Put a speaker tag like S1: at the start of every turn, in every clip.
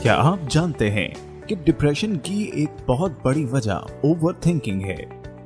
S1: क्या आप जानते हैं कि डिप्रेशन की एक बहुत बड़ी वजह ओवर थिंकिंग है?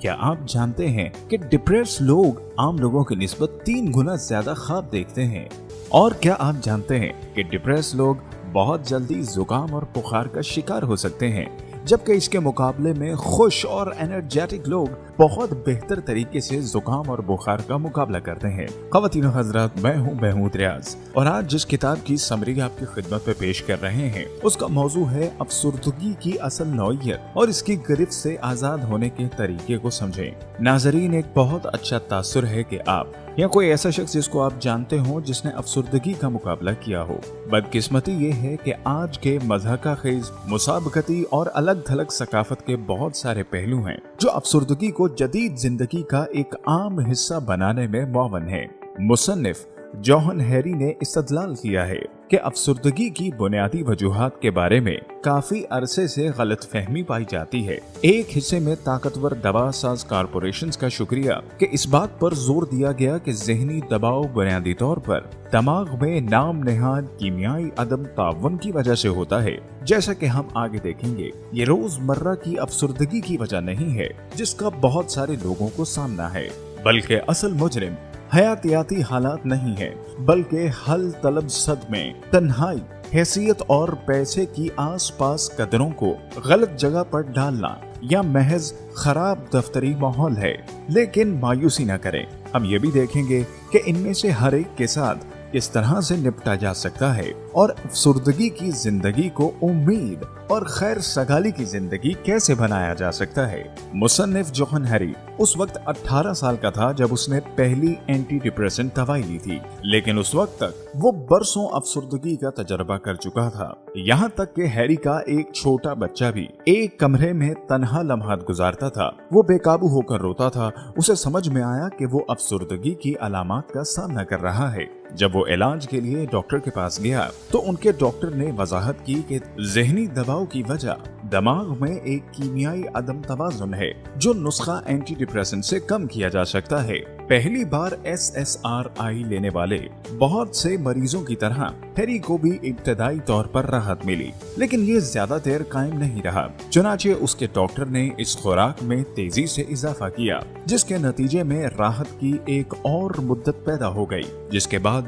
S1: क्या आप जानते हैं कि डिप्रेस लोग आम लोगों की निस्बत 3 गुना ज्यादा ख्वाब देखते हैं? और क्या आप जानते हैं कि डिप्रेस लोग बहुत जल्दी जुकाम और बुखार का शिकार हो सकते हैं, जबकि इसके मुकाबले में खुश और एनर्जेटिक लोग बहुत बेहतर तरीके से जुकाम और बुखार का मुकाबला करते हैं। ख़वातीन और हज़रात, मैं हूं महमूद रियाज और आज जिस किताब की समरी आपकी खिदमत पे पेश कर रहे हैं उसका मौजू है अफसुर्दगी की असल नौइयत और इसकी गिरफ्त से आजाद होने के तरीके को समझें। नाजरीन, एक बहुत अच्छा तासुर है कि आप या कोई ऐसा शख्स जिसको आप जानते हो जिसने अफसुर्दगी का मुकाबला किया हो। बदकिस्मती ये है कि आज के मज़हका खेज, मुसाबकती और अलग थलग सकाफत के बहुत सारे पहलू हैं जो अफसुर्दगी को जदीद जिंदगी का एक आम हिस्सा बनाने में मुअव्वन है। मुसन्निफ जॉन हैरी ने इस्तदलाल किया है कि अफसुर्दगी की बुनियादी वजूहात के बारे में काफी अरसे से गलत फहमी पाई जाती है। एक हिस्से में ताकतवर दवा साज कारपोरेशंस का शुक्रिया कि इस बात पर जोर दिया गया कि ज़हनी दबाव बुनियादी तौर पर दिमाग में नाम नेहाद कीमियाई अदम तावन की वजह से होता है। जैसा कि हम आगे देखेंगे, ये रोजमर्रा की अफसुर्दगी की वजह नहीं है जिसका बहुत सारे लोगों को सामना है, बल्कि असल मुजरिम हयातियाती हालात नहीं है, बल्कि हल तलब सदमे, तन्हाई, हैसियत और पैसे की आसपास कदरों को गलत जगह पर डालना या महज खराब दफ्तरी माहौल है। लेकिन मायूसी न करें, हम ये भी देखेंगे कि इनमें से हर एक के साथ किस तरह से निपटा जा सकता है और अफसुर्दगी की जिंदगी को उम्मीद और खैर सगाली की जिंदगी कैसे बनाया जा सकता है। मुसन्निफ जॉन हैरी उस वक्त 18 साल का था जब उसने पहली एंटी डिप्रेसेंट दवाई ली थी, लेकिन उस वक्त तक वो बरसों अफसुर्दगी का तजर्बा कर चुका था। यहाँ तक कि हैरी का एक छोटा बच्चा भी एक कमरे में तन्हा लम्हात गुजारता था। वो बेकाबू होकर रोता था। उसे समझ में आया कि वो अफसुर्दगी की अलामात का सामना कर रहा है। जब वो इलाज के लिए डॉक्टर के पास गया तो उनके डॉक्टर ने वजाहत की कि ज़हनी दबाव की वजह दिमाग में एक कीमियाई अदम तवाज़ुन है जो नुस्खा एंटी डिप्रेसेंट से कम किया जा सकता है। पहली बार SSRI लेने वाले बहुत से मरीजों की तरह हैरी को भी इब्तदाई तौर पर राहत मिली, लेकिन ये ज्यादा देर कायम नहीं रहा। चुनाचे उसके डॉक्टर ने इस खुराक में तेजी से इजाफा किया, जिसके नतीजे में राहत की एक और मुद्दत पैदा हो गई, जिसके बाद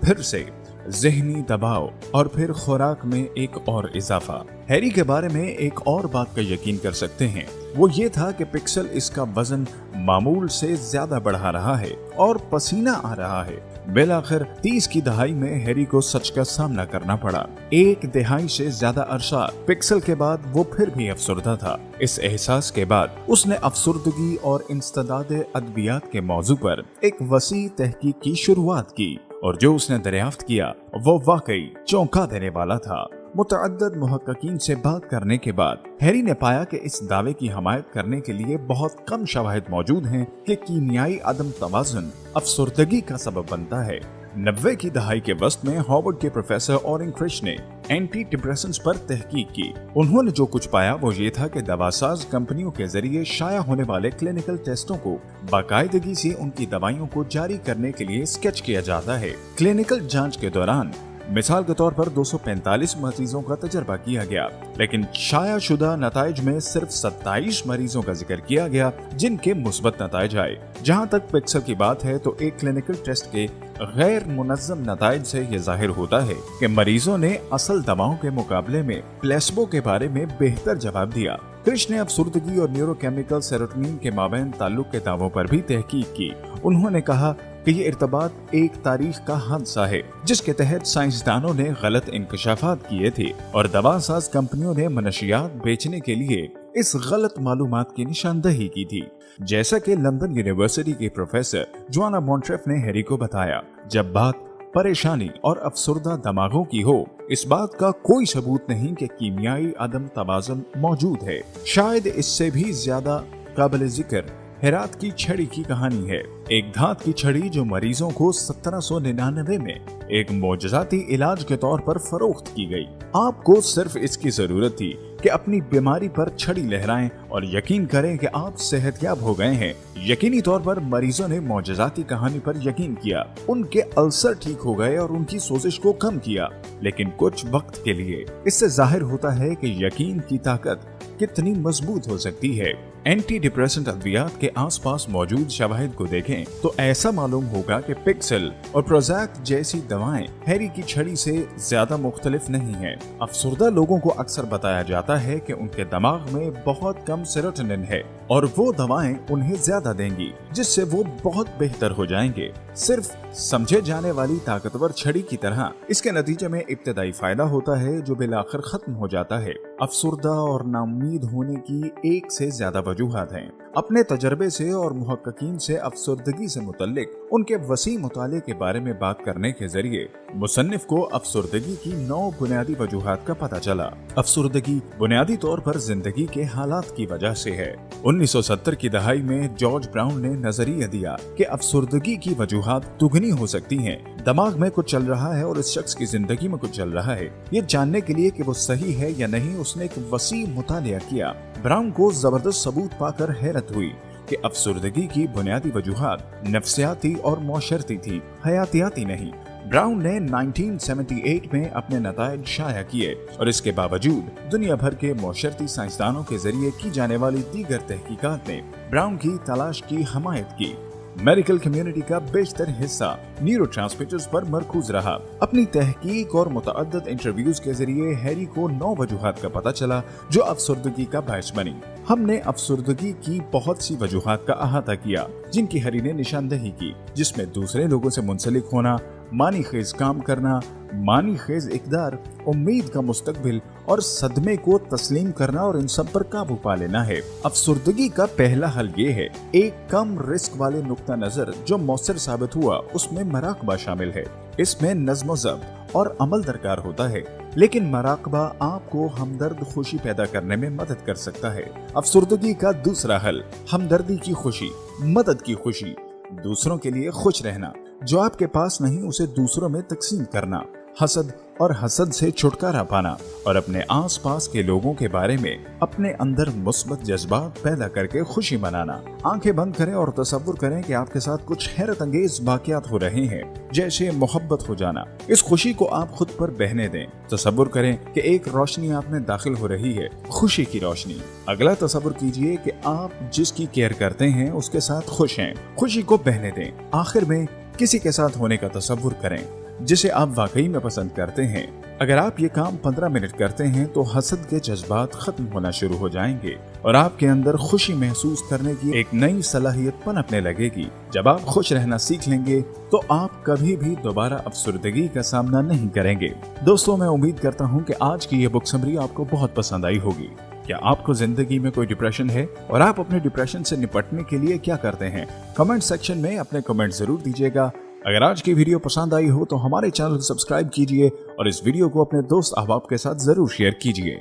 S1: फिर से ज़हनी दबाव और फिर खुराक में एक और इजाफा। हैरी के बारे में एक और बात का यकीन कर सकते हैं, वो ये था कि पिक्सल इसका वजन मामूल से ज्यादा बढ़ा रहा है और पसीना आ रहा है। बिलाखिर 30 की दहाई में हैरी को सच का सामना करना पड़ा। एक दिहाई से ज्यादा अरसा पिक्सल के बाद वो फिर भी अफसुर्दा था। इस एहसास के बाद उसने अफसुर्दगी और इंसदाद अदबियात के मौजू पर एक वसी तहकीक की शुरुआत की और जो उसने दरियाफ्त किया वो वाकई चौंका देने वाला था। मुतअद्दिद मुहक्किकीन से बात करने के बाद हैरी ने पाया कि इस दावे की हमायत करने के लिए बहुत कम शवाहिद मौजूद हैं कि कीमियाई अदम तवाज़ुन अफसुर्दगी का सबब बनता है। 90 की दहाई के वस्त में हार्वर्ड के प्रोफेसर ऑरेन क्रिश ने एंटी डिप्रेसेंट्स पर तहकीक की। उन्होंने जो कुछ पाया वो ये था कि दवासाज कंपनियों के जरिए शाया होने वाले क्लिनिकल टेस्टों को बाकायदगी से उनकी दवाइयों को जारी करने के लिए स्केच किया जाता है। क्लिनिकल जांच के दौरान मिसाल के तौर पर 245 मरीजों का तजर्बा किया गया, लेकिन शाया शुदा नताइज में सिर्फ 27 मरीजों का जिक्र किया गया जिनके मुस्बत नताइज आए। जहां तक पिक्सल की बात है तो एक क्लिनिकल टेस्ट के गैर मुनज़्ज़म नताइज से ये जाहिर होता है कि मरीजों ने असल दवाओं के मुकाबले में प्लेसबो के बारे में बेहतर जवाब दिया। क्रिश ने अफसुर्दगी और न्यूरोकेमिकल सेरोटोनिन के माबैन ताल्लुक के दावों पर भी तहकीक की। उन्होंने कहा कि ये इर्तबात एक तारीख का हादसा है जिसके तहत साइंसदानों ने गलत इंकशाफात किए थे और दवा साज कंपनियों ने मनशियात बेचने के लिए इस गलत मालूमात की निशानदही की थी। जैसा कि लंदन यूनिवर्सिटी के प्रोफेसर जोआना मॉन्ट्रेफ ने हैरी को बताया, जब बात परेशानी और अफसुर्दा दिमागों की हो, इस बात का कोई सबूत नहीं कि कीमियाई अदम तवाज़ुन मौजूद है। शायद इससे भी ज्यादा काबिल जिक्र हेरात की छड़ी की कहानी है। एक धात की छड़ी जो मरीजों को 1799 में एक मोजज़ाती इलाज के तौर पर फरोख्त की गई। आपको सिर्फ इसकी जरूरत थी कि अपनी बीमारी पर छड़ी लहराएं और यकीन करें कि आप सेहतयाब हो गए हैं। यकीनी तौर पर मरीजों ने मौजज़ाती कहानी पर यकीन किया, उनके अल्सर ठीक हो गए और उनकी सोजिश को कम किया, लेकिन कुछ वक्त के लिए। इससे जाहिर होता है कि यकीन की ताकत कितनी मजबूत हो सकती है। एंटी डिप्रेसेंट अद्वियात के आसपास मौजूद शवाहिद को देखें तो ऐसा मालूम होगा कि पिक्सेल और प्रोजैक जैसी दवाएं हैरी की छड़ी से ज्यादा मुख्तलिफ नहीं है। अफसुर्दा लोगों को अक्सर बताया जाता है कि उनके दिमाग में बहुत कम सेरोटोनिन है और वो दवाएं उन्हें ज्यादा देंगी, जिससे वो बहुत बेहतर हो जाएंगे, सिर्फ समझे जाने वाली ताकतवर छड़ी की तरह। इसके नतीजे में इब्तदाई फायदा होता है जो बिलाखिर खत्म हो जाता है। अफसुर्दा और नाउम्मीद होने की एक से ज्यादा वजूहात हैं। अपने तजर्बे से और मुहक्किकीन से अफसुर्दगी से मुतल्लिक उनके वसी मुताले के बारे में बात करने के जरिए मुसन्निफ को अफसुर्दगी की 9 बुनियादी वजूहात का पता चला। अफसुर्दगी बुनियादी तौर पर जिंदगी के हालात की वजह से है। 1970 की दहाई में जॉर्ज ब्राउन ने नजरिया दिया कि अफसुर्दगी की वजूहात दुगनी हो सकती हैं। दिमाग में कुछ चल रहा है और इस शख्स की जिंदगी में कुछ चल रहा है। ये जानने के लिए कि वो सही है या नहीं, उसने एक वसी मुतालिया किया। ब्राउन को जबरदस्त सबूत पाकर हैरत हुई कि अफसुर्दगी की बुनियादी वजूहात नफ्सियाती और मौशरती थी, हयातियाती नहीं। ब्राउन ने 1978 में अपने नताइज शाया किए और इसके बावजूद दुनिया भर के मौशरती साइंसदानों के जरिए की जाने वाली दीगर तहकीकात ने ब्राउन की तलाश की हमायत की। मेडिकल कम्युनिटी का बेशतर हिस्सा न्यूरोट्रांसमीटर्स पर मरकूज रहा। अपनी तहकीक और मुतअद्दिद इंटरव्यूज के जरिए हैरी को 9 वजूहात का पता चला जो अफसुर्दगी का बायस बनी। हमने अफसुर्दगी की बहुत सी वजूहात का अहाता किया जिनकी हैरी ने निशानदेही की, जिसमें दूसरे लोगों से मुंसलिक होना, मानी खेज काम करना, मानी खेज इकदार, उम्मीद का मुस्तकबिल और सदमे को तस्लीम करना और इन सब पर काबू पा लेना है। अफसुर्दगी का पहला हल ये है, एक कम रिस्क वाले नुक्ता नजर जो मौसर साबित हुआ उसमें मराकबा शामिल है। इसमें नज़्म ज़ब्त और अमल दरकार होता है, लेकिन मराकबा आपको हमदर्द खुशी पैदा करने में मदद कर सकता है। अफसुर्दगी का दूसरा हल, हमदर्दी की खुशी, मदद की खुशी, दूसरों के लिए खुश रहना, जो आपके पास नहीं उसे दूसरों में तकसीम करना, हसद और हसद से छुटकारा पाना और अपने आसपास के लोगों के बारे में अपने अंदर मुस्बत जज्बात पैदा करके खुशी मनाना। आंखें बंद करें और तसव्वुर करें कि आपके साथ कुछ हैरत अंगेज वाक़यात हो रहे हैं, जैसे मोहब्बत हो जाना। इस खुशी को आप खुद पर बहने दें। तसव्वुर करें कि एक रोशनी आप में दाखिल हो रही है, खुशी की रोशनी। अगला तसव्वुर कीजिए कि आप जिसकी केयर करते हैं उसके साथ खुश हैं, खुशी को बहने दें। आखिर में किसी के साथ होने का तसव्वुर करें जिसे आप वाकई में पसंद करते हैं। अगर आप ये काम 15 मिनट करते हैं तो हसद के जज्बात खत्म होना शुरू हो जाएंगे और आपके अंदर खुशी महसूस करने की एक नई सलाहियत पनपने लगेगी। जब आप खुश रहना सीख लेंगे तो आप कभी भी दोबारा अफसुर्दगी का सामना नहीं करेंगे। दोस्तों, मैं उम्मीद करता हूँ कि आज की ये बुक समरी आपको बहुत पसंद आई होगी। क्या आपको जिंदगी में कोई डिप्रेशन है और आप अपने डिप्रेशन से निपटने के लिए क्या करते हैं? कमेंट सेक्शन में अपने कमेंट जरूर दीजिएगा। अगर आज की वीडियो पसंद आई हो तो हमारे चैनल को सब्सक्राइब कीजिए और इस वीडियो को अपने दोस्त अहबाब के साथ जरूर शेयर कीजिए।